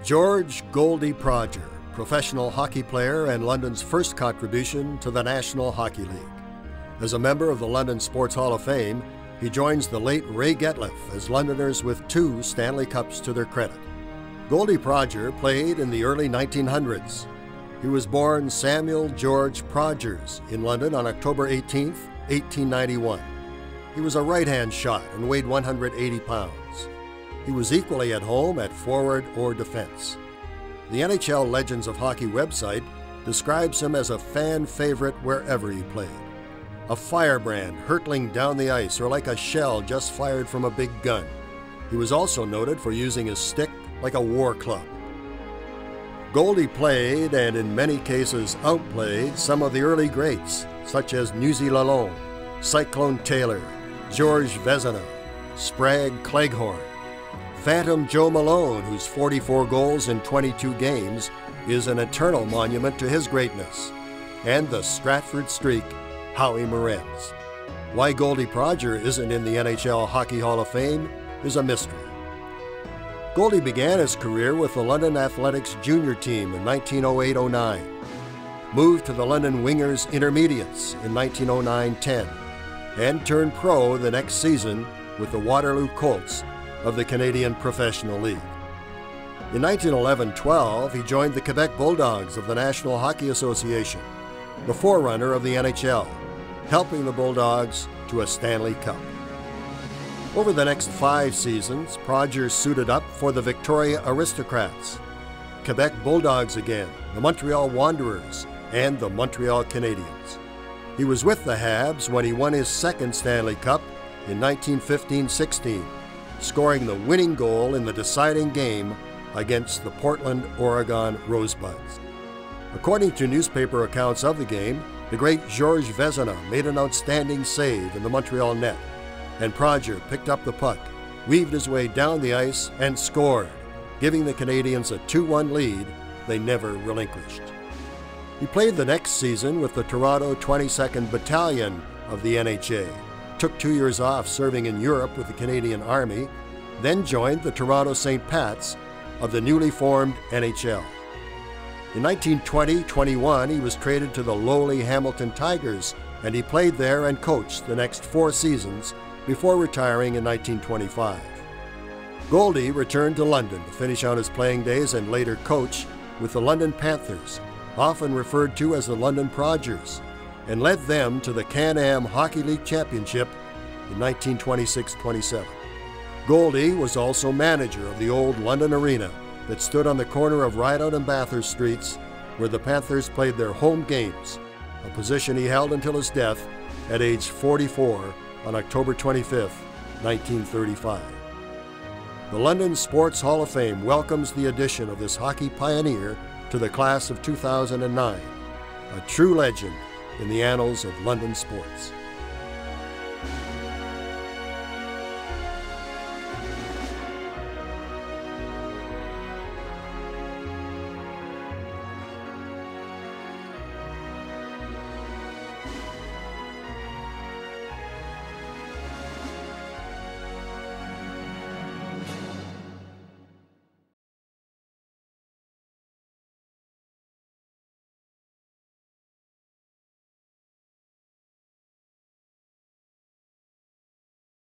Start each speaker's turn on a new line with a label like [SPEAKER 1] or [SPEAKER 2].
[SPEAKER 1] George Goldie Prodger, professional hockey player and London's first contribution to the National Hockey League. As a member of the London Sports Hall of Fame, he joins the late Ray Getliff as Londoners with 2 Stanley Cups to their credit. Goldie Prodger played in the early 1900s. He was born Samuel George Prodgers in London on October 18, 1891. He was a right-hand shot and weighed 180 pounds. He was equally at home at forward or defense. The NHL Legends of Hockey website describes him as a fan favorite wherever he played. A firebrand hurtling down the ice or like a shell just fired from a big gun. He was also noted for using his stick like a war club. Goldie played, and in many cases outplayed, some of the early greats, such as Newsy Lalonde, Cyclone Taylor, Georges Vezina, Sprague Cleghorn, Phantom Joe Malone, whose 44 goals in 22 games is an eternal monument to his greatness, and the Stratford Streak, Howie Morenz. Why Goldie Prodger isn't in the NHL Hockey Hall of Fame is a mystery. Goldie began his career with the London Athletics junior team in 1908-09, moved to the London Wingers Intermediates in 1909-10, and turned pro the next season with the Waterloo Colts of the Canadian Professional League. In 1911-12, he joined the Quebec Bulldogs of the National Hockey Association, the forerunner of the NHL, helping the Bulldogs to a Stanley Cup. Over the next 5 seasons, Prodger suited up for the Victoria Aristocrats, Quebec Bulldogs again, the Montreal Wanderers, and the Montreal Canadiens. He was with the Habs when he won his 2nd Stanley Cup in 1915-16, scoring the winning goal in the deciding game against the Portland, Oregon Rosebuds. According to newspaper accounts of the game, the great Georges Vezina made an outstanding save in the Montreal net, and Prodger picked up the puck, weaved his way down the ice, and scored, giving the Canadiens a 2-1 lead they never relinquished. He played the next season with the Toronto 22nd Battalion of the NHA, took 2 years off serving in Europe with the Canadian Army, then joined the Toronto St. Pats of the newly formed NHL. In 1920-21, he was traded to the lowly Hamilton Tigers, and he played there and coached the next 4 seasons before retiring in 1925. Goldie returned to London to finish out his playing days and later coach with the London Panthers, often referred to as the London Prodgers, and led them to the Can-Am Hockey League Championship in 1926-27. Goldie was also manager of the old London Arena that stood on the corner of Rideout and Bathurst Streets, where the Panthers played their home games, a position he held until his death at age 44 on October 25, 1935. The London Sports Hall of Fame welcomes the addition of this hockey pioneer to the class of 2009, a true legend in the annals of London sports.